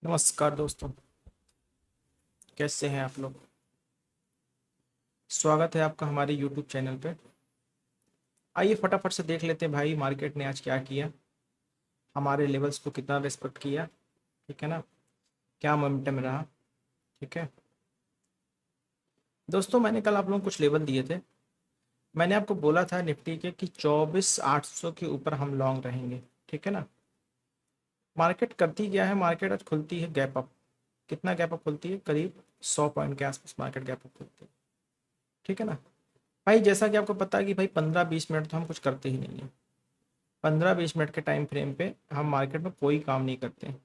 नमस्कार दोस्तों, कैसे हैं आप लोग। स्वागत है आपका हमारे YouTube चैनल पे। आइए फटाफट से देख लेते हैं भाई, मार्केट ने आज क्या किया, हमारे लेवल्स को कितना रिस्पेक्ट किया। ठीक है ना, क्या मोमेंटम रहा। ठीक है दोस्तों, मैंने कल आप लोगों को कुछ लेवल दिए थे। मैंने आपको बोला था निफ्टी के कि 24,800 के ऊपर हम लॉन्ग रहेंगे। ठीक है ना, मार्केट करती क्या है, मार्केट आज खुलती है गैप अप। कितना गैप अप खुलती है, करीब 100 पॉइंट के आसपास मार्केट गैप अप खुलती है। ठीक है ना भाई, जैसा कि आपको पता है कि भाई 15-20 मिनट तो हम कुछ करते ही नहीं है। 15-20 मिनट के टाइम फ्रेम पे हम मार्केट में कोई काम नहीं करते हैं।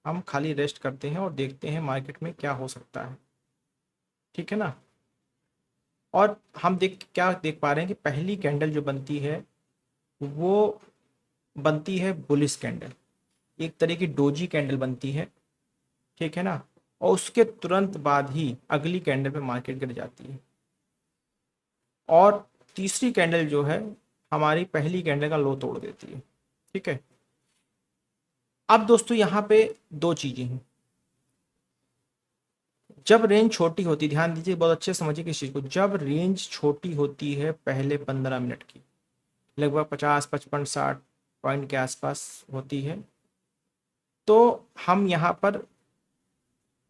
हम खाली रेस्ट करते हैं और देखते हैं मार्केट में क्या हो सकता है। ठीक है ना, और हम क्या देख पा रहे हैं कि पहली कैंडल जो बनती है वो बनती है बुलिश कैंडल, एक तरह की डोजी कैंडल बनती है। ठीक है ना, और उसके तुरंत बाद ही अगली कैंडल पे मार्केट गिर जाती है। और तीसरी कैंडल जो है हमारी पहली कैंडल का लो तोड़ देती है। ठीक है, अब दोस्तों यहाँ पे दो चीजें हैं। जब रेंज छोटी होती, ध्यान दीजिए, बहुत अच्छे से समझिए किस चीज को। जब रेंज छोटी होती है पहले 15 मिनट की, लगभग 50, 55, 60 पॉइंट के आसपास होती है, तो हम यहाँ पर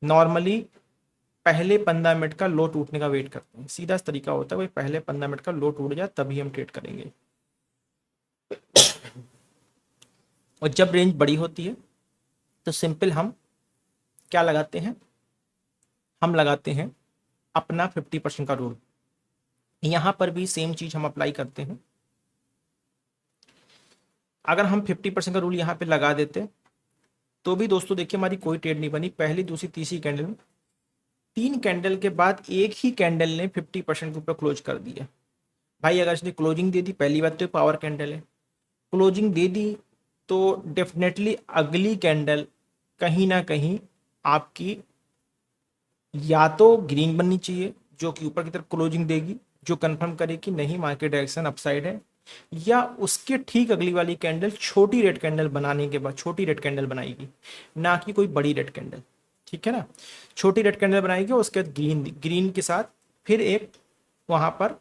नॉर्मली पहले 15 मिनट का लो टूटने का वेट करते हैं। सीधा तरीका होता है, भाई पहले 15 मिनट का लो टूट जाए तभी हम ट्रेड करेंगे। और जब रेंज बड़ी होती है तो सिंपल हम क्या लगाते हैं, हम लगाते हैं अपना 50% का रूल। यहां पर भी सेम चीज हम अप्लाई करते हैं। अगर हम 50% का रूल यहाँ पे लगा देते तो भी दोस्तों देखिए हमारी कोई ट्रेड नहीं बनी। पहली, दूसरी, तीसरी कैंडल में, 3 कैंडल के बाद एक ही कैंडल ने 50% के ऊपर क्लोज कर दिया। भाई अगर इसने क्लोजिंग दे दी, पहली बात तो पावर कैंडल है, क्लोजिंग दे दी तो डेफिनेटली अगली कैंडल कहीं ना कहीं आपकी या तो ग्रीन बननी चाहिए, जो कि ऊपर की तरफ क्लोजिंग देगी, जो कंफर्म करे कि नहीं मार्केट डायरेक्शन अपसाइड है, या उसके ठीक अगली वाली कैंडल छोटी रेड कैंडल बनाने के बाद छोटी रेड कैंडल बनाएगी, ना कि कोई बड़ी रेड कैंडल। ठीक है ना, छोटी रेड कैंडल बनाएगी और उसके बाद ग्रीन ग्रीन के साथ फिर एक वहां पर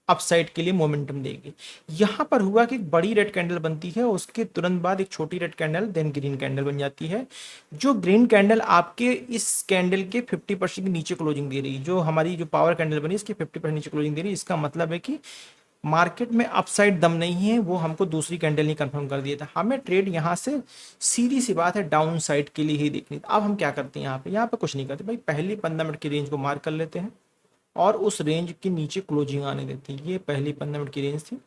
अपसाइड के लिए मोमेंटम देगी। यहां पर हुआ कि एक बड़ी रेड कैंडल बनती है, उसके तुरंत बाद एक छोटी red candle, then green candle बन जाती है। जो ग्रीन कैंडल आपके इस कैंडल के 50% के नीचे क्लोजिंग दे रही है, जो हमारी जो पावर कैंडल बनी इसकी 50% नीचे क्लोजिंग दे रही है, इसका मतलब है कि मार्केट में अपसाइड दम नहीं है। वो हमको दूसरी कैंडल नहीं कंफर्म कर दिया था, हमें ट्रेड यहां से सीधी सी बात है डाउन साइड के लिए ही देखनी थी। अब हम क्या करते हैं, यहाँ पे कुछ नहीं करते भाई, पहली 15 मिनट की रेंज को मार्क कर लेते हैं और उस रेंज के नीचे क्लोजिंग आने देते हैं। ये पहली 15 मिनट की रेंज थी,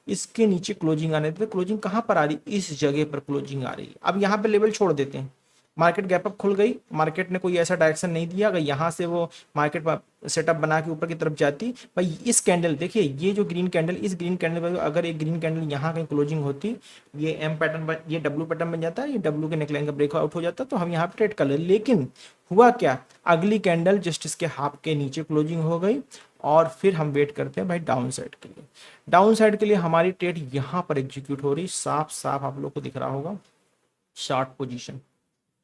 इसके नीचे क्लोजिंग आने देते हैं। क्लोजिंग कहाँ पर आ रही, इस जगह पर क्लोजिंग आ रही है। अब यहाँ पे लेवल छोड़ देते हैं, मार्केट गैप अप खुल गई, मार्केट ने कोई ऐसा डायरेक्शन नहीं दिया। अगर यहाँ से वो मार्केट सेटअप बना के ऊपर की तरफ जाती, भाई इस कैंडल देखिए, ये जो ग्रीन कैंडल, इस ग्रीन कैंडल पर अगर एक ग्रीन कैंडल यहाँ कहीं क्लोजिंग होती, ये एम पैटर्न बन, ये डब्ल्यू पैटर्न बन जाता है, ये डब्ल्यू के नेकलाइन का ब्रेकआउट हो जाता, तो हम यहाँ पे ट्रेड कर ले। लेकिन हुआ क्या, अगली कैंडल जस्ट इसके हाफ के नीचे क्लोजिंग हो गई और फिर हम वेट करते हैं भाई डाउन साइड के लिए। डाउन साइड के लिए हमारी ट्रेड यहाँ पर एग्जीक्यूट हो रही, साफ साफ आप लोग को दिख रहा होगा, शॉर्ट पोजीशन।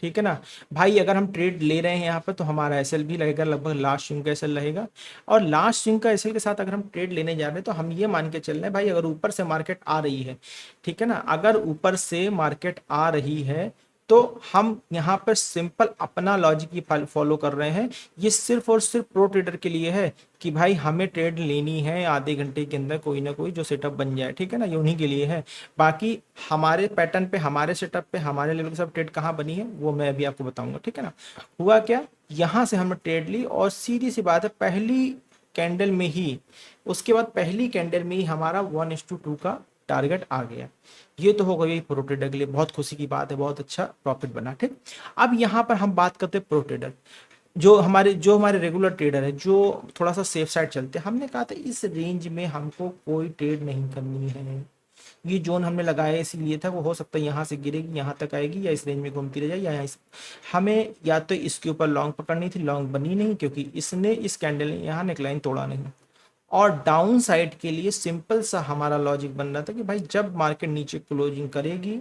ठीक है ना भाई, अगर हम ट्रेड ले रहे हैं यहाँ पर तो हमारा एसएल भी लगेगा, लगभग लास्ट स्विंग का एसएल रहेगा। और लास्ट स्विंग का एसएल के साथ अगर हम ट्रेड लेने जा रहे हैं तो हम ये मान के चल रहे हैं भाई, अगर ऊपर से मार्केट आ रही है, ठीक है ना, अगर ऊपर से मार्केट आ रही है तो हम यहाँ पर सिंपल अपना लॉजिक ही फॉलो कर रहे हैं। ये सिर्फ और सिर्फ प्रो ट्रेडर के लिए है कि भाई हमें ट्रेड लेनी है आधे घंटे के अंदर कोई ना कोई जो सेटअप बन जाए। ठीक है ना, ये उन्हीं के लिए है। बाकी हमारे पैटर्न पे, हमारे सेटअप पे, हमारे लेवल के सब ट्रेड कहाँ बनी है वो मैं अभी आपको बताऊंगा। ठीक है ना, हुआ क्या, यहाँ से हमने ट्रेड ली और सीधी सी बात है पहली कैंडल में ही, उसके बाद पहली कैंडल में ही हमारा 1:2 का टारगेट आ गया। ये तो हो गई प्रो ट्रेडर के लिए बहुत खुशी की बात है, बहुत अच्छा प्रॉफिट बना। ठीक, अब यहाँ पर हम बात करते हैं प्रो ट्रेडर, जो हमारे रेगुलर ट्रेडर है, जो थोड़ा सा सेफ साइड चलते हैं। हमने कहा था इस रेंज में हमको कोई ट्रेड नहीं करनी है। ये जोन हमने लगाया इसीलिए था, वो हो सकता है यहाँ से गिरेगी यहाँ तक आएगी, या इस रेंज में घूमती रह जाए, या हमें या तो इसके ऊपर लॉन्ग पकड़नी थी, लॉन्ग बनी नहीं क्योंकि इसने, इस कैंडल ने यहाँ नेकलाइन तोड़ा नहीं, और डाउन साइड के लिए सिंपल सा हमारा लॉजिक बन रहा था कि भाई जब मार्केट नीचे क्लोजिंग करेगी,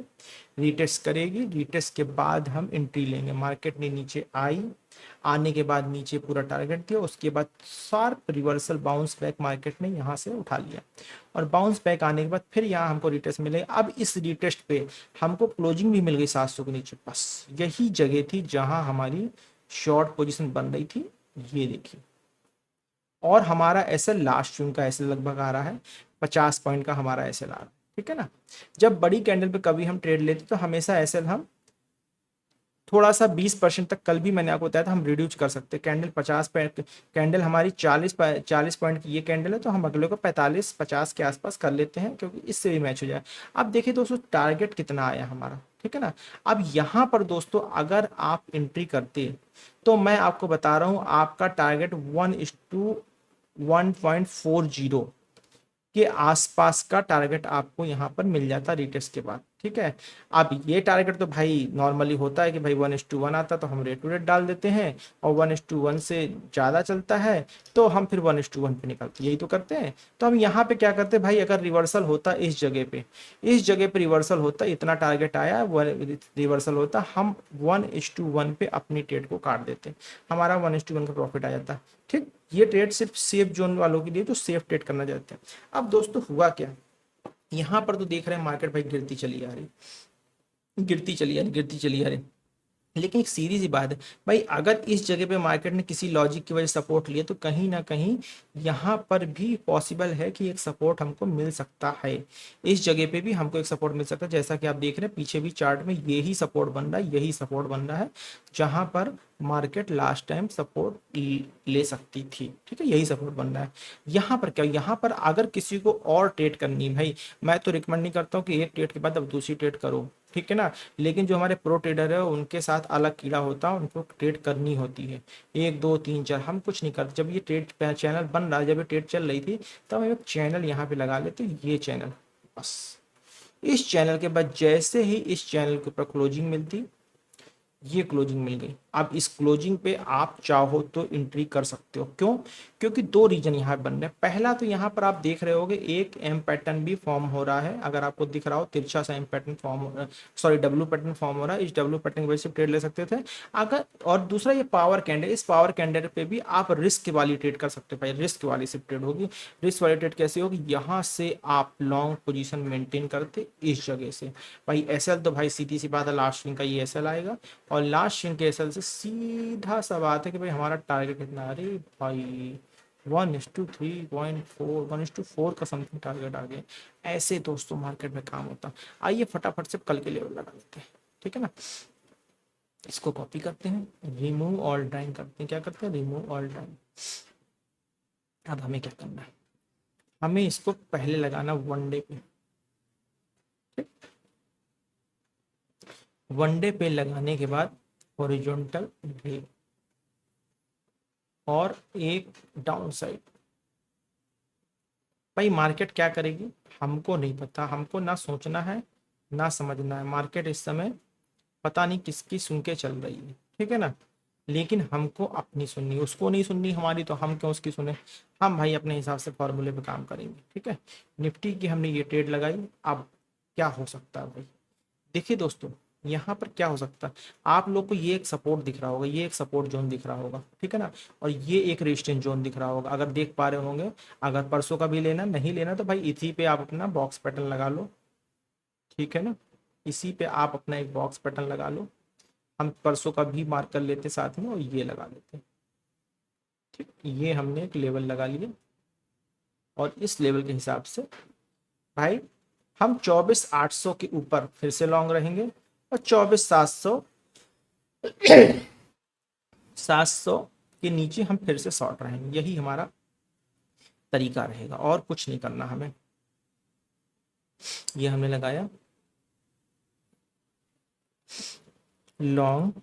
रीटेस्ट करेगी, रीटेस्ट के बाद हम एंट्री लेंगे। मार्केट ने नीचे आई, आने के बाद नीचे पूरा टारगेट दिया, उसके बाद sharp reversal bounce back market ने यहाँ से उठा लिया, और बाउंस बैक आने के बाद फिर यहाँ हमको रिटेस्ट मिलेगा। अब इस रिटेस्ट पे हमको क्लोजिंग भी मिल गई 700 के नीचे, बस यही जगह थी जहां हमारी शॉर्ट पोजीशन बन रही थी, ये देखिए। और हमारा एसएल लास्ट जून का एसएल लगभग आ रहा है 50 पॉइंट का हमारा एसएल आ रहा है, ठीक है ना। जब बड़ी कैंडल पे कभी हम ट्रेड लेते तो हमेशा एसएल हम थोड़ा सा 20% तक, कल भी मैंने आपको बताया था, हम रिड्यूस कर सकते हैं। कैंडल 50 पॉइंट, कैंडल हमारी 40 पॉइंट की ये कैंडल है, तो हम अगले को 45-50 के आसपास कर लेते हैं, क्योंकि इससे भी मैच हो जाए। अब देखिए दोस्तों टारगेट कितना आया हमारा, ठीक है ना। अब यहाँ पर दोस्तों अगर आप एंट्री करते तो मैं आपको बता रहा हूँ आपका टारगेट 1:1.40 के आसपास का टारगेट आपको यहाँ पर मिल जाता रिटेस्ट के बाद, ठीक है। अब ये टारगेट तो भाई नॉर्मली होता है कि भाई 1:1 आता तो हम रेट टू रेट डाल देते हैं, और 1:1 से ज़्यादा चलता है तो हम फिर 1:1 पे निकलते, यही तो करते हैं। तो हम यहाँ पे क्या करते हैं भाई, अगर रिवर्सल होता इस जगह पे, इस जगह पे रिवर्सल होता, इतना टारगेट आया, रिवर्सल होता, हम 1:1 पे अपनी ट्रेड को काट देते, हमारा 1:1 का प्रॉफिट आ जाता, ठीक। ये ट्रेड सिर्फ सेफ जोन वालों के लिए जो सेफ ट्रेड करना चाहते हैं। अब दोस्तों हुआ क्या, यहां पर तो देख रहे हैं मार्केट भाई गिरती चली आ रही, गिरती चली आ रही, गिरती चली आ रही। लेकिन एक सीधी सी बात है भाई, अगर इस जगह पे मार्केट ने किसी लॉजिक की वजह से सपोर्ट लिया तो कहीं ना कहीं यहाँ पर भी पॉसिबल है कि एक सपोर्ट हमको मिल सकता है। इस जगह पे भी हमको एक सपोर्ट मिल सकता है, जैसा कि आप देख रहे हैं पीछे भी चार्ट में यही सपोर्ट बन रहा है, यही सपोर्ट बन रहा है जहां पर मार्केट लास्ट टाइम सपोर्ट ले सकती थी, ठीक है, यही सपोर्ट बन रहा है। यहाँ पर क्या, यहाँ पर अगर किसी को और ट्रेड करनी भाई, मैं तो रिकमेंड नहीं करता हूँ कि एक ट्रेड के बाद अब दूसरी ट्रेड करो, ठीक है ना। लेकिन जो हमारे प्रो ट्रेडर है उनके साथ अलग कीड़ा होता है, उनको ट्रेड करनी होती है 1 2 3 4, हम कुछ नहीं करते। जब ये ट्रेड चैनल बन रहा है, जब ये ट्रेड चल रही थी, तब हम एक चैनल यहाँ पे लगा लेते, ये चैनल, बस इस चैनल के बाद जैसे ही इस चैनल के ऊपर क्लोजिंग मिलती, ये क्लोजिंग मिल गई। अब इस क्लोजिंग पे आप चाहो तो एंट्री कर सकते हो, क्यों, क्योंकि दो रीजन यहाँ बन रहे हैं। पहला तो यहाँ पर आप देख रहे होगे एक एम पैटर्न भी फॉर्म हो रहा है, अगर आपको दिख रहा हो तिरछा सा एम पैटर्न फॉर्म हो रहा है, सॉरी डब्ल्यू पैटर्न फॉर्म हो रहा है, इस डब्ल्यू पैटर्न की वजह से ट्रेड ले सकते थे अगर। और दूसरा ये पावर कैंडल, इस पावर कैंडल पे भी आप रिस्क वाली ट्रेड कर सकते हो भाई, रिस्क वाली सिर्फ ट्रेड होगी। रिस्क वाली ट्रेड कैसे होगी, यहाँ से आप लॉन्ग पोजीशन मेंटेन करते इस जगह से। भाई एसएल तो भाई सीधी सी बात है, लास्ट स्विंग का ये एसएल आएगा, और लास्ट स्विंग के एसएल से सीधा सा बात है कि भाई हमारा टारगेट कितना, अरे भाई 1:3.4, 1:4 का समथिंग टारगेट आ गया। ऐसे दोस्तों मार्केट में काम होता। आइए फटाफट से कल के लेवल लगा लेते हैं, ठीक है ना। इसको कॉपी करते हैं, रिमूव ऑल टाइम करते हैं, क्या करते हैं, रिमूव ऑल टाइम। अब हमें क्या करना है, हमें इसको पहले लगाना वन डे पे, ठीक। वन डे पे लगाने के बाद हॉरिजॉन्टल ब्रेक और एक डाउन साइड। भाई मार्केट क्या करेगी हमको नहीं पता, हमको ना सोचना है ना समझना है। मार्केट इस समय पता नहीं किसकी सुन के चल रही है, ठीक है ना। लेकिन हमको अपनी सुननी, उसको नहीं सुननी हमारी, तो हम क्यों उसकी सुने। हम भाई अपने हिसाब से फॉर्मूले पे काम करेंगे, ठीक है। निफ्टी की हमने ये ट्रेड लगाई, अब क्या हो सकता है भाई, देखिए दोस्तों यहाँ पर क्या हो सकता है। आप लोग को ये एक सपोर्ट दिख रहा होगा, ये एक सपोर्ट जोन दिख रहा होगा, ठीक है ना, और ये एक रेजिस्टेंस जोन दिख रहा होगा, अगर देख पा रहे होंगे। अगर परसों का भी लेना, नहीं लेना तो भाई इसी पे आप अपना बॉक्स पैटर्न लगा लो, ठीक है ना। इसी पे आप अपना एक बॉक्स पैटर्न लगा लो, हम परसों का भी मार्क कर लेते साथ में, और ये लगा लेते, ठीक। ये हमने एक लेवल लगा लिया, और इस लेवल के हिसाब से भाई हम 24,800 के ऊपर फिर से लॉन्ग रहेंगे, और 24,700 के नीचे हम फिर से शॉर्ट रहेंगे। यही हमारा तरीका रहेगा, और कुछ नहीं करना हमें। ये हमने लगाया लॉन्ग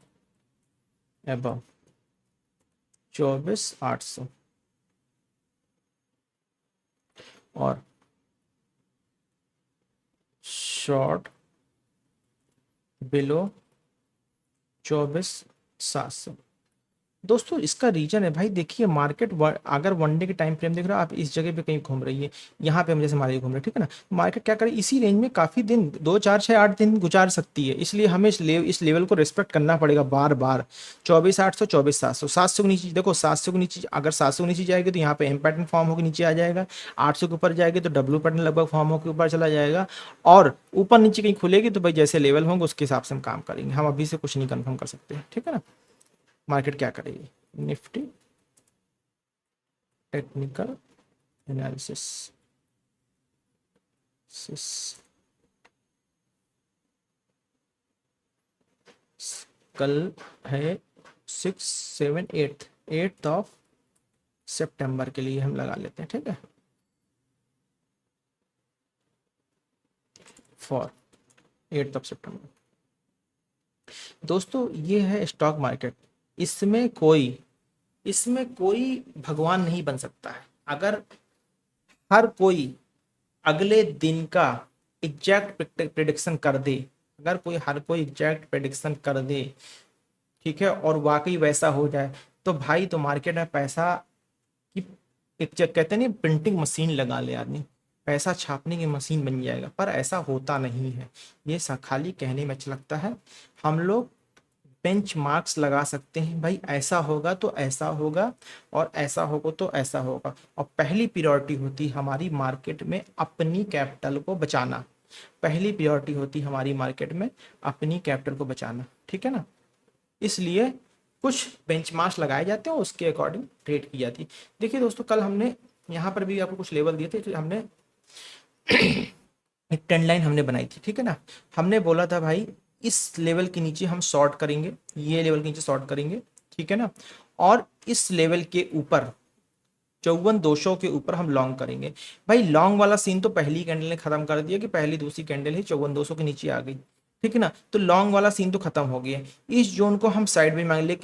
एबव 24,800, और शॉर्ट बिलो 24,700। दोस्तों इसका रीजन है भाई, देखिए मार्केट अगर वन डे के टाइम फ्रेम देख रहे हो आप, इस जगह पे कहीं घूम रही है, यहाँ पे हम जैसे मार्केट घूम रहे हैं, ठीक है ना। मार्केट क्या करे, इसी रेंज में काफी दिन, 2 4 6 8 दिन गुजार सकती है, इसलिए हमें इस लेवल को रिस्पेक्ट करना पड़ेगा बार बार। 24 800, 24 700, 700 के नीचे देखो, 700 के नीचे, अगर 700 के नीचे जाएगी तो यहाँ पे एम पैटर्न फॉर्म होकर नीचे आ जाएगा। 800 के ऊपर जाएगी तो डब्ल्यू पैटर्न लगभग फॉर्म होकर ऊपर चला जाएगा। और ऊपर नीचे कहीं खुलेगी तो भाई जैसे लेवल होंगे उसके हिसाब से हम काम करेंगे, हम अभी से कुछ नहीं कंफर्म कर सकते, ठीक है ना। मार्केट क्या करेगी, निफ्टी टेक्निकल एनालिसिस कल है 8 सितंबर के लिए हम लगा लेते हैं, ठीक है, फॉर 8 सितंबर। दोस्तों ये है स्टॉक मार्केट, इसमें कोई इसमें कोई भगवान नहीं बन सकता है। अगर हर कोई अगले दिन का एग्जैक्ट प्रिडिक्शन कर दे, अगर कोई हर कोई एग्जैक्ट प्रिडिक्शन कर दे, ठीक है, और वाकई वैसा हो जाए, तो भाई तो मार्केट में पैसा की एक कहते हैं नहीं, प्रिंटिंग मशीन लगा ले आदमी, पैसा छापने की मशीन बन जाएगा, पर ऐसा होता नहीं है। ये खाली कहने में अच्छा लगता है। हम लोग बेंच मार्क्स लगा सकते हैं, भाई ऐसा होगा तो ऐसा होगा, और ऐसा होगा तो ऐसा होगा। और पहली प्रायोरिटी होती हमारी मार्केट में अपनी कैपिटल को बचाना, पहली प्रायोरिटी होती हमारी मार्केट में अपनी कैपिटल को बचाना, ठीक है ना। इसलिए कुछ बेंचमार्क्स लगाए जाते हैं, उसके अकॉर्डिंग ट्रेड की जाती है। देखिए दोस्तों, कल हमने यहाँ पर भी आपको कुछ लेवल दिए थे, तो हमने एक ट्रेंड लाइन हमने बनाई थी, ठीक है ना। हमने बोला था भाई इस लेवल के नीचे हम शॉर्ट करेंगे, ये लेवल के नीचे शॉर्ट करेंगे, ठीक है ना। और इस लेवल के ऊपर 54 200 के ऊपर हम लॉन्ग करेंगे। भाई लॉन्ग वाला सीन तो पहली कैंडल ने खत्म कर दिया कि पहली दूसरी कैंडल ही 54 200 के नीचे आ गई, ठीक है ना। तो लॉन्ग वाला सीन तो खत्म हो गया, इस जोन को हम साइड में मांगे।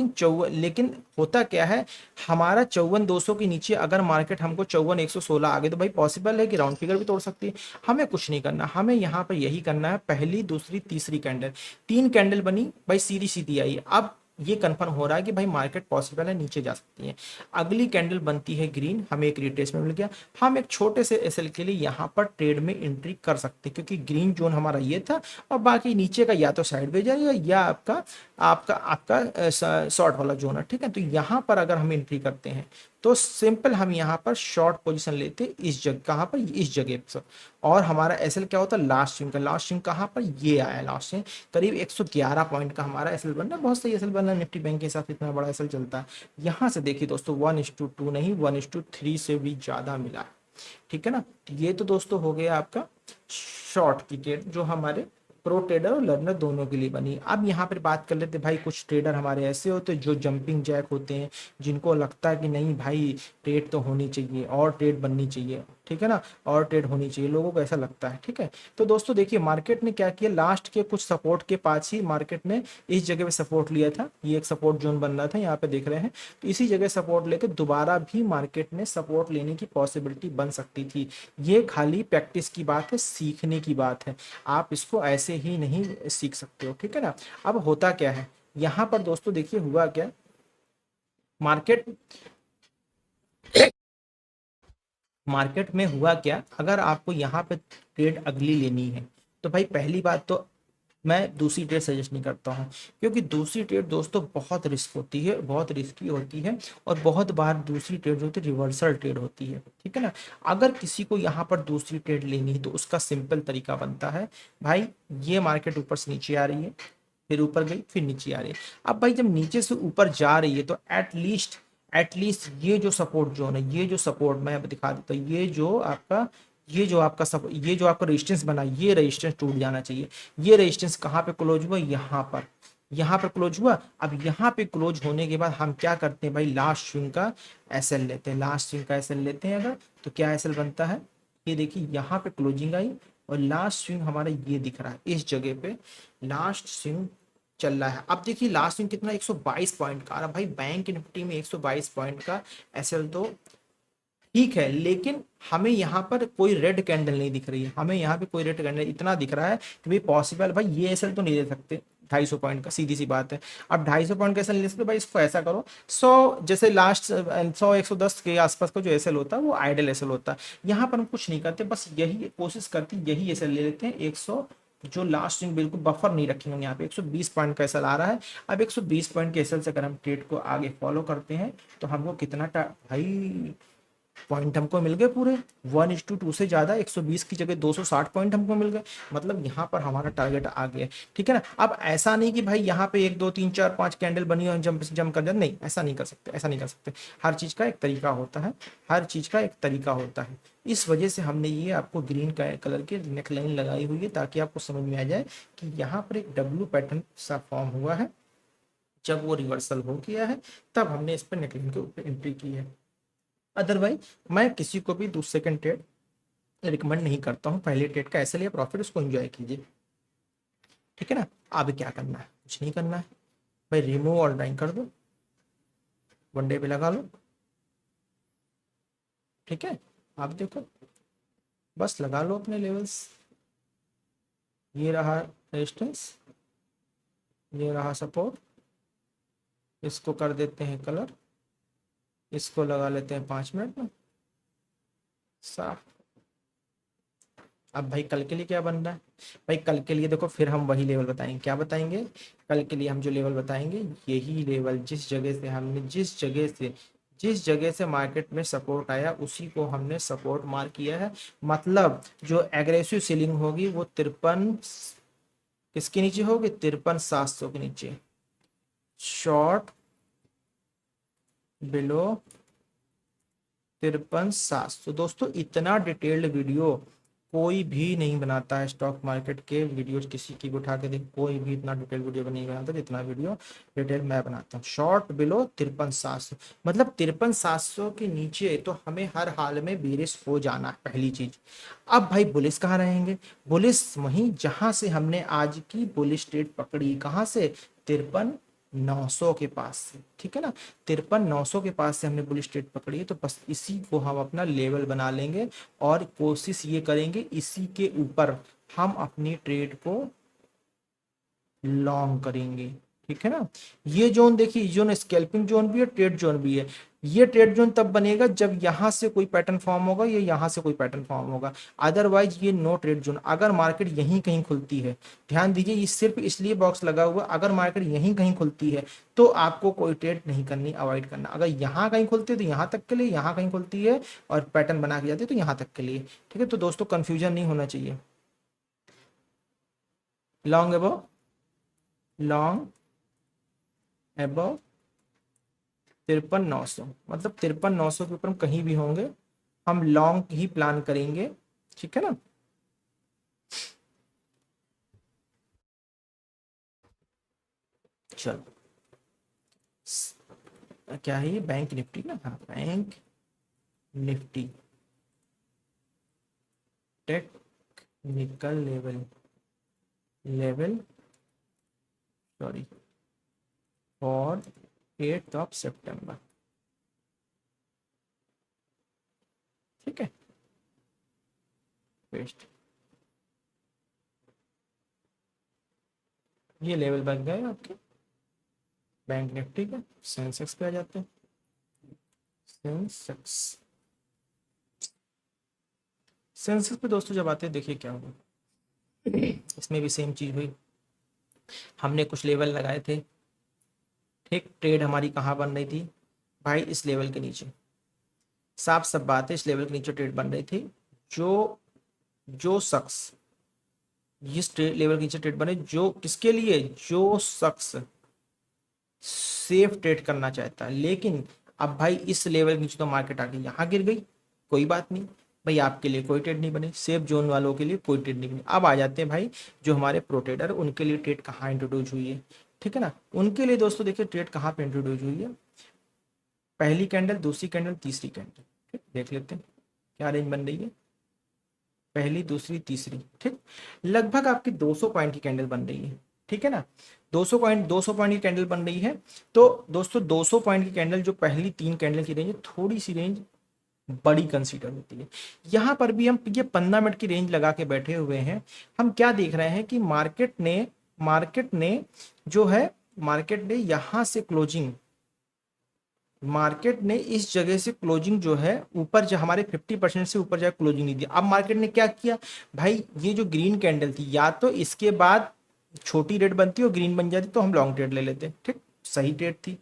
लेकिन होता क्या है, हमारा 54 200 के नीचे अगर मार्केट हमको 54 116 आ गई तो भाई पॉसिबल है कि राउंड फिगर भी तोड़ सकती है। हमें कुछ नहीं करना, हमें यहाँ पर यही करना है, पहली दूसरी तीसरी कैंडल, 3 कैंडल बनी भाई, सीधी सीधी आई। अब ये कंफर्म हो रहा है कि भाई मार्केट पॉसिबल है नीचे जा सकती है। अगली कैंडल बनती है ग्रीन, हमें एक रिट्रेसमेंट मिल गया, हम एक छोटे से एसएल के लिए यहाँ पर ट्रेड में एंट्री कर सकते हैं, क्योंकि ग्रीन जोन हमारा ये था, और बाकी नीचे का या तो साइडवेज है या आपका आपका आपका शॉर्ट वाला जोन है, ठीक है। तो यहाँ पर अगर हम एंट्री करते हैं तो सिंपल हम यहाँ पर शॉर्ट पोजीशन लेते इस जगह, कहाँ पर, इस जगह पर। और हमारा एसएल क्या होता है, लास्ट स्विंग का, लास्ट स्विंग कहाँ पर, ये आया लास्ट स्विंग, करीब 111 पॉइंट का हमारा एसएल बन रहा है। बहुत सही एसएल बन रहा है, निफ्टी बैंक के हिसाब से इतना बड़ा एसएल चलता है। यहाँ से देखिए दोस्तों 1:2 नहीं, 1:3 से भी ज्यादा मिला है, ठीक है ना। ये तो दोस्तों हो गया आपका शॉर्ट की ट्रेड, जो हमारे प्रो ट्रेडर और लर्नर दोनों के लिए बनी। अब यहाँ पर बात कर लेते भाई, कुछ ट्रेडर हमारे ऐसे होते हैं जो जंपिंग जैक होते हैं, जिनको लगता है कि नहीं भाई ट्रेड तो होनी चाहिए और ट्रेड बननी चाहिए, ठीक है ना, और ट्रेड होनी चाहिए, लोगों को ऐसा लगता है, ठीक है। तो दोस्तों देखिए मार्केट ने क्या किया, लास्ट के कुछ सपोर्ट के पास ही मार्केट ने इस जगह पे सपोर्ट लिया था, ये एक सपोर्ट जोन बन रहा था, यहाँ पे देख रहे हैं। तो इसी जगह सपोर्ट लेके दोबारा भी मार्केट ने सपोर्ट लेने की पॉसिबिलिटी बन सकती थी। ये खाली प्रैक्टिस की बात है, सीखने की बात है, आप इसको ऐसे ही नहीं सीख सकते हो, ठीक है ना। अब होता क्या है यहाँ पर दोस्तों, देखिए हुआ क्या, मार्केट मार्केट में हुआ क्या, अगर आपको यहाँ पे ट्रेड अगली लेनी है तो भाई पहली बात तो मैं दूसरी ट्रेड सजेस्ट नहीं करता हूँ, क्योंकि दूसरी ट्रेड दोस्तों बहुत रिस्क होती है, बहुत रिस्की होती है, और बहुत बार दूसरी ट्रेड जो होती है रिवर्सल ट्रेड होती है, ठीक है ना। अगर किसी को यहाँ पर दूसरी ट्रेड लेनी है तो उसका सिंपल तरीका बनता है, भाई ये मार्केट ऊपर से नीचे आ रही है, फिर ऊपर गई, फिर नीचे आ रही है। अब भाई जब नीचे से ऊपर जा रही है तो एटलीस्ट ये जो सपोर्ट जोन है, ये जो सपोर्ट मैं अब दिखा देता हूँ, ये जो आपका रेजिस्टेंस बना, ये रेजिस्टेंस टूट जाना चाहिए। ये रेजिस्टेंस कहाँ पे क्लोज हुआ, यहाँ पर क्लोज हुआ। अब यहाँ पे क्लोज होने के बाद हम क्या करते हैं भाई, लास्ट स्विंग का एसएल लेते हैं, लास्ट स्विंग का एसएल लेते हैं अगर, तो क्या एसएल बनता है, ये देखिए यहाँ पे क्लोजिंग आई और लास्ट स्विंग हमारा ये दिख रहा है, इस जगह पे लास्ट स्विंग चल रहा है। अब देखिए लास्ट स्विंग कितना, 122 पॉइंट का। अरे भाई बैंक निफ्टी में 122 पॉइंट का एसएल तो ठीक है, लेकिन हमें यहाँ पर कोई रेड कैंडल नहीं दिख रही है, हमें यहाँ पे कोई रेड कैंडल इतना दिख रहा है कि भाई पॉसिबल, भाई ये एसएल तो नहीं दे सकते, 250 पॉइंट का, सीधी सी बात है। अब 250 पॉइंट का एसएल ले सकते भाई, इसको ऐसा करो 100, जैसे लास्ट 100 110 के आसपास का जो एसएल होता है वो आइडल एसएल होता है। यहाँ पर हम कुछ नहीं करते, बस यही कोशिश करते हैं, यही एसएल ले लेते हैं 100, जो लास्ट स्विंग बिल्कुल बफर नहीं रखेंगे यहाँ पे। 120 पॉइंट का एसएल आ रहा है। अब 120 पॉइंट के एसएल से अगर हम ट्रेड को आगे फॉलो करते हैं तो हमको कितना भाई पॉइंट हमको मिल गए पूरे 1:2 से ज्यादा, 120 की जगह 260 पॉइंट हमको मिल गए। मतलब यहाँ पर हमारा टारगेट आ गया, ठीक है ना। अब ऐसा नहीं कि भाई यहाँ पे 1 2 3 4 5 कैंडल बनी और जंप कर जाए, नहीं, ऐसा नहीं कर सकते, ऐसा नहीं कर सकते। हर चीज का एक तरीका होता है, हर चीज का एक तरीका होता है। इस वजह से हमने ये आपको ग्रीन कलर की नेकलाइन लगाई हुई है, ताकि आपको समझ में आ जाए कि यहाँ पर एक डब्ल्यू पैटर्न सा फॉर्म हुआ है। जब वो रिवर्सल हो गया है तब हमने इस पर नेकलाइन के ऊपर एंट्री की है। अदरवाइज मैं किसी को भी दूसरे सेकंड ट्रेड रिकमेंड नहीं करता हूँ। पहले ट्रेड का ऐसे लिया प्रॉफिट, उसको एंजॉय कीजिए, ठीक है ना। अब क्या करना है, कुछ नहीं करना है भाई, रिमूव और ड्राइंग कर दो, वनडे पे लगा लो, ठीक है। आप देखो, बस लगा लो अपने लेवल्स। ये रहा रेजिस्टेंस, ये रहा सपोर्ट, इसको कर देते हैं कलर, इसको लगा लेते हैं 5 मिनट में साफ। अब भाई कल के लिए क्या बन रहा है, भाई कल के लिए देखो फिर हम वही लेवल बताएंगे। क्या बताएंगे कल के लिए हम जो लेवल बताएंगे, यही लेवल जिस जगह से हमने जिस जगह से मार्केट में सपोर्ट आया उसी को हमने सपोर्ट मार्क किया है। मतलब जो एग्रेसिव सेलिंग होगी वो 53 किसके नीचे होगी, 53,700 के नीचे, शॉर्ट बिलो 53,700। दोस्तों इतना डिटेल्ड वीडियो कोई भी नहीं बनाता है, स्टॉक मार्केट के वीडियो किसी की भी उठा के देख, कोई भी इतना डिटेल वीडियो नहीं बनाता जितना वीडियो डिटेल मैं बनाता हूँ। शॉर्ट बिलो 53,700, मतलब 53,700 के नीचे तो हमें हर हाल में बेरिश हो जाना है, पहली चीज। अब भाई बुलिस कहाँ रहेंगे, बुलिस वहीं जहां से हमने आज की बुलिस ट्रेड पकड़ी, कहाँ से, 53,900 के पास से, ठीक है ना। 53,900 के पास से हमने बुलिश ट्रेड पकड़ी है, तो बस इसी को हम अपना लेवल बना लेंगे और कोशिश ये करेंगे इसी के ऊपर हम अपनी ट्रेड को लॉन्ग करेंगे, ठीक है ना। ये जोन देखिए, जोन स्कैल्पिंग जोन भी है, ट्रेड जोन भी है। ये ट्रेड जोन तब बनेगा जब यहां से कोई पैटर्न फॉर्म होगा या यहां से कोई पैटर्न फॉर्म होगा, अदरवाइज ये नो ट्रेड जोन। अगर मार्केट यहीं कहीं खुलती है, ध्यान दीजिए, ये सिर्फ इसलिए बॉक्स लगा हुआ, अगर मार्केट यहीं कहीं खुलती है तो आपको कोई ट्रेड नहीं करनी, अवॉइड करना। अगर यहाँ कहीं खुलती है तो यहाँ तक के लिए, यहाँ कहीं खुलती है और पैटर्न बना के जाती है तो यहाँ तक के लिए, ठीक है। तो दोस्तों कंफ्यूजन नहीं होना चाहिए। लॉन्ग एबो, लॉन्ग एबव 53,900, मतलब 53,900 के ऊपर हम कहीं भी होंगे हम लॉन्ग ही प्लान करेंगे, ठीक है ना। चलो क्या है ये, बैंक निफ्टी ना, हाँ bank Nifty technical level, level sorry for 8 सितंबर, ठीक है, पेस्ट। ये लेवल बन गए आपके बैंक निफ्टी का। सेंसेक्स पे आ जाते हैं, सेंसेक्स, सेंसेक्स पे दोस्तों जब आते हैं देखिए क्या हुआ, इसमें भी सेम चीज हुई। हमने कुछ लेवल लगाए थे, ठीक, ट्रेड हमारी कहाँ बन रही थी भाई, इस लेवल के नीचे, साफ सब बात है, इस लेवल के नीचे ट्रेड बन रही थी। जो जो शख्स इस लेवल के नीचे ट्रेड बने, जो किसके लिए, जो शख्स सेफ ट्रेड करना चाहता है। लेकिन अब भाई इस लेवल के नीचे तो मार्केट आके यहाँ गिर गई, कोई बात नहीं भाई, आपके लिए कोई ट्रेड नहीं बनी, सेफ जोन वालों के लिए कोई ट्रेड नहीं बनी। अब आ जाते हैं भाई जो हमारे प्रो ट्रेडर, उनके लिए ट्रेड कहाँ इंट्रोड्यूस हुई है, ठीक है ना। उनके लिए दोस्तों देखिए ट्रेड कहाँ पे इंट्रोड्यूस हुई है, पहली कैंडल, दूसरी कैंडल, तीसरी कैंडल, ठीक, देख लेते हैं क्या रेंज बन रही है, पहली दूसरी तीसरी, ठीक, लगभग आपकी 200 पॉइंट की कैंडल बन रही है, ठीक है ना। 200 पॉइंट की कैंडल बन रही है। तो दोस्तों 200 पॉइंट की कैंडल, जो पहली 3 कैंडल की रेंज है, थोड़ी सी रेंज बड़ी कंसीडर होती है। यहां पर भी हम ये 15 मिनट की रेंज लगा के बैठे हुए हैं। हम क्या देख रहे हैं कि मार्केट ने मार्केट ने जो है, मार्केट ने यहां से क्लोजिंग, मार्केट ने इस जगह से क्लोजिंग जो है ऊपर, जो हमारे 50% से ऊपर जाए क्लोजिंग नहीं दिया। अब मार्केट ने क्या किया भाई, ये जो ग्रीन कैंडल थी, या तो इसके बाद छोटी रेड बनती और ग्रीन बन जाती तो हम लॉन्ग ट्रेड ले लेते, ठीक, सही ट्रेड थी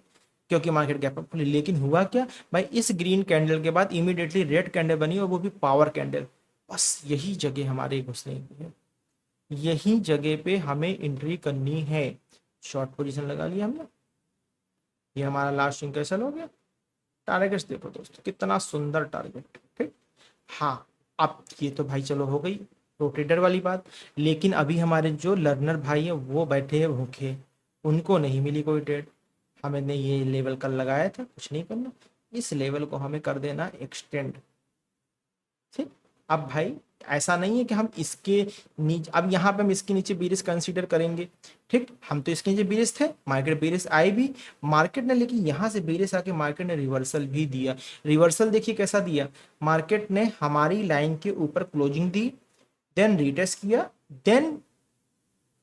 क्योंकि मार्केट गैप अप खुली। लेकिन हुआ क्या भाई, इस ग्रीन कैंडल के बाद इमीडिएटली रेड कैंडल बनी और वो भी पावर कैंडल। बस यही जगह हमारे घुसने की है, यही जगह पे हमें एंट्री करनी है। शॉर्ट पोजीशन लगा लिया हमने, ये हमारा लास्ट स्विंग कैंसिल हो गया। टारगेट्स देखो दोस्तों, कितना सुंदर टारगेट, ठीक। हाँ, अब ये तो भाई चलो हो गई रोटेटर वाली बात, लेकिन अभी हमारे जो लर्नर भाई है वो बैठे हैं भूखे, उनको नहीं मिली कोई ट्रेड। हमने ये लेवल कल लगाया था, कुछ नहीं करना, इस लेवल को हमें कर देना एक्सटेंड, ठीक। अब भाई ऐसा नहीं है कि हम इसके नीचे, अब यहाँ पे हम इसके नीचे बीरिस कंसीडर करेंगे, ठीक। हम तो इसके नीचे बीरिस थे, मार्केट बीरिस आई भी मार्केट ने, लेकिन यहाँ से बीरिस आके मार्केट ने रिवर्सल भी दिया। रिवर्सल देखिए कैसा दिया, मार्केट ने हमारी लाइन के ऊपर क्लोजिंग दी, देन रिटेस्ट किया, देन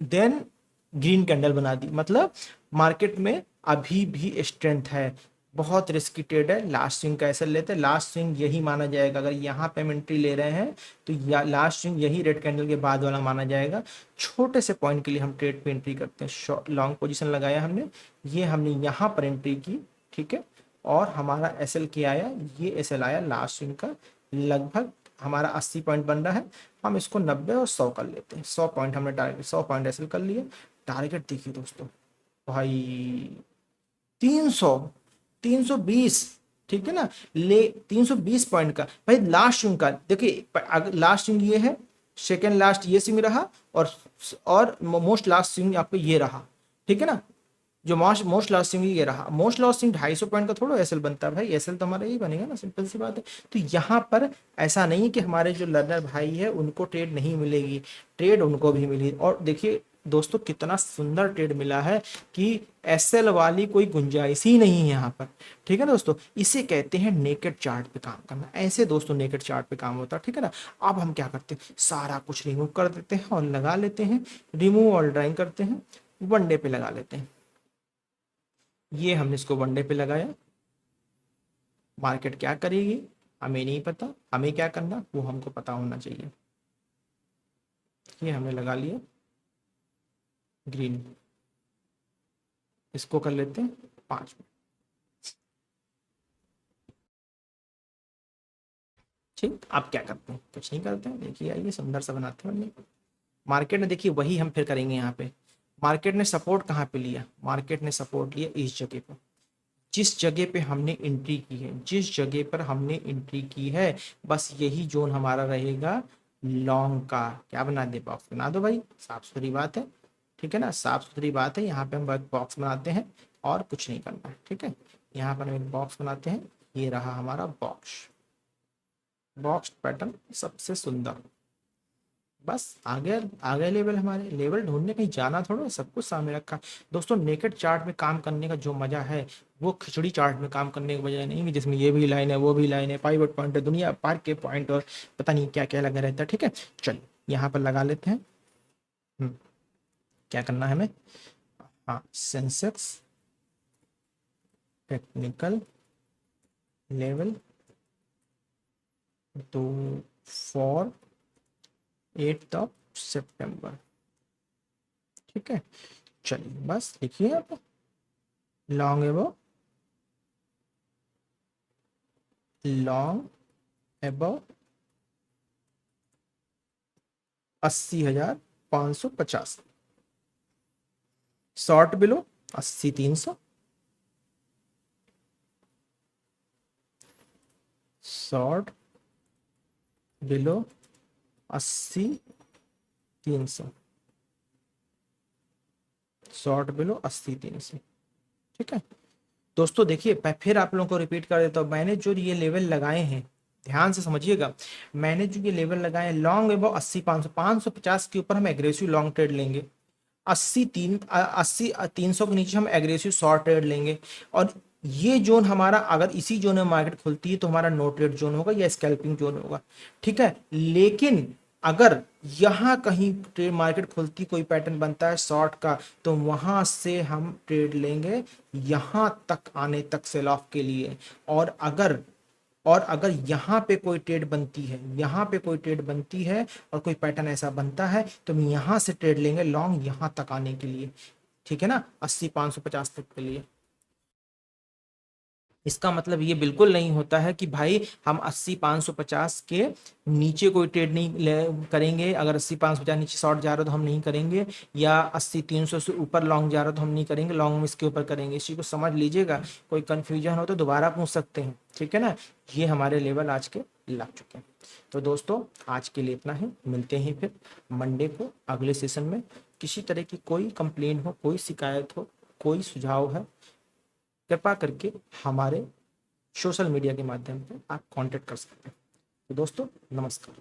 देन ग्रीन कैंडल बना दी। मतलब मार्केट में अभी भी स्ट्रेंथ है, बहुत रिस्की ट्रेड है। लास्ट स्विंग कैसे लेते हैं, लास्ट स्विंग यही माना जाएगा, अगर यहाँ पे हम एंट्री ले रहे हैं तो लास्ट स्विंग यही रेड कैंडल के बाद वाला माना जाएगा। छोटे से पॉइंट के लिए हम ट्रेड पे एंट्री करते हैं। लॉन्ग पोजीशन लगाया हमने, ये हमने यहाँ पर एंट्री की, ठीक है, और हमारा एस एल क्या आया, ये एस एल आया लास्ट स्विंग का, लगभग हमारा 80 पॉइंट बन रहा है। हम इसको 90 और 100 कर लेते हैं, 100 पॉइंट हमने टारगेट, 100 पॉइंट एस एल कर लिए। टारगेट देखिए दोस्तों भाई, 300, 320, ठीक है ना, ले 320 पॉइंट का भाई लास्ट स्विंग का। देखिए लास्ट स्विंग ये है, सेकेंड लास्ट ये स्विंग रहा, और मोस्ट लास्ट स्विंग आपको ये रहा, ठीक है ना। जो मोस्ट लास्ट स्विंग ये रहा, मोस्ट लास्ट स्विंग 250 पॉइंट का थोड़ा एसएल बनता है भाई, एसएल तो हमारा यही बनेगा ना, सिंपल सी बात है। तो यहाँ पर ऐसा नहीं है कि हमारे जो लर्नर भाई है उनको ट्रेड नहीं मिलेगी, ट्रेड उनको भी मिली। और देखिए दोस्तों कितना सुंदर ट्रेड मिला है कि एसएल वाली कोई गुंजाइश ही नहीं है यहाँ पर, ठीक है ना दोस्तों। इसे कहते हैं नेकेड चार्ट पे काम करना, ऐसे दोस्तों नेकेड चार्ट पे काम होता है, ठीक है ना। अब हम क्या करते हैं, सारा कुछ रिमूव कर देते हैं और लगा लेते हैं, रिमूव और ड्राइंग करते हैं, वनडे पे लगा लेते हैं। ये हमने इसको वनडे पे लगाया, मार्केट क्या करेगी हमें नहीं पता, हमें क्या करना वो हमको पता होना चाहिए। ये हमने लगा लिया ग्रीन, इसको कर लेते हैं 5 मिनट, ठीक। आप क्या करते हैं, कुछ नहीं करते हैं, देखिए आइए सुंदर सा बनाते हैं वनडे। मार्केट ने देखिए वही हम फिर करेंगे यहाँ पे। मार्केट ने सपोर्ट कहाँ पे लिया, मार्केट ने सपोर्ट लिया इस जगह पर, जिस जगह पे हमने एंट्री की है, जिस जगह पर हमने एंट्री की है, बस यही जोन हमारा रहेगा लॉन्ग का। क्या बना दे, बॉक्स बना दो भाई, साफ सुथरी बात है, ठीक है ना, साफ सुथरी बात है। यहाँ पे हम एक बॉक्स बनाते हैं और कुछ नहीं करना है, ठीक है। यहाँ पर हम एक बॉक्स बनाते हैं, ये रहा हमारा बॉक्स, बॉक्स पैटर्न सबसे सुंदर। बस आगे लेवल, हमारे लेवल ढूंढने कहीं जाना थोड़ा, सब कुछ सामने रखा। दोस्तों नेकेड चार्ट में काम करने का जो मजा है वो खिचड़ी चार्ट में काम करने की बजाय नहीं है, जिसमें ये भी लाइन है वो भी लाइन है, पाइवट पॉइंट है, दुनिया पार के पॉइंट और पता नहीं क्या क्या लगा रहता है, ठीक है। चलिए यहाँ पर लगा लेते हैं। क्या करना है हमें, हाँ, सेंसेक्स टेक्निकल लेवल तो फॉर 8 सितंबर, ठीक है। चलिए बस लिखिए आप, लॉन्ग एबो, लॉन्ग एबो 80,550, short below 80,300, short below 80,300, short below 80,300, ठीक है दोस्तों। देखिए मैं फिर आप लोगों को रिपीट कर देता हूँ, मैंने जो ये लेवल लगाए हैं ध्यान से समझिएगा, मैंने जो ये लेवल लगाए लॉन्ग एबो 80,500, 550 के ऊपर हम एग्रेसिव लॉन्ग ट्रेड लेंगे, 80,300 के नीचे हम एग्रेसिव शॉर्ट ट्रेड लेंगे। और ये जोन हमारा, अगर इसी जोन में मार्केट खुलती है तो हमारा नो ट्रेड जोन होगा या स्कैल्पिंग जोन होगा, ठीक है। लेकिन अगर यहाँ कहीं ट्रेड मार्केट खुलती कोई पैटर्न बनता है शॉर्ट का, तो वहां से हम ट्रेड लेंगे यहाँ तक आने तक सेल ऑफ के लिए। और अगर यहाँ पे कोई ट्रेड बनती है, यहाँ पे कोई ट्रेड बनती है और कोई पैटर्न ऐसा बनता है, तो हम यहाँ से ट्रेड लेंगे लॉन्ग यहाँ तक आने के लिए, ठीक है ना, 80-550 तक के लिए। इसका मतलब ये बिल्कुल नहीं होता है कि भाई हम 80-550 के नीचे कोई ट्रेड नहीं करेंगे, अगर 80-550 नीचे शॉर्ट जा रहा हो तो हम नहीं करेंगे, या 80-300 से ऊपर लॉन्ग जा रहा हो तो हम नहीं करेंगे, लॉन्ग में इसके ऊपर करेंगे। इसी को समझ लीजिएगा, कोई कंफ्यूजन हो तो दोबारा पूछ सकते हैं, ठीक है ना। ये हमारे लेवल आज के लग चुके हैं। तो दोस्तों आज के लिए इतना ही, मिलते हैं फिर मंडे को अगले सेशन में। किसी तरह की कोई कंप्लेन हो, कोई शिकायत हो, कोई सुझाव है, कृपा करके हमारे सोशल मीडिया के माध्यम से आप कांटेक्ट कर सकते हैं। तो दोस्तों नमस्कार।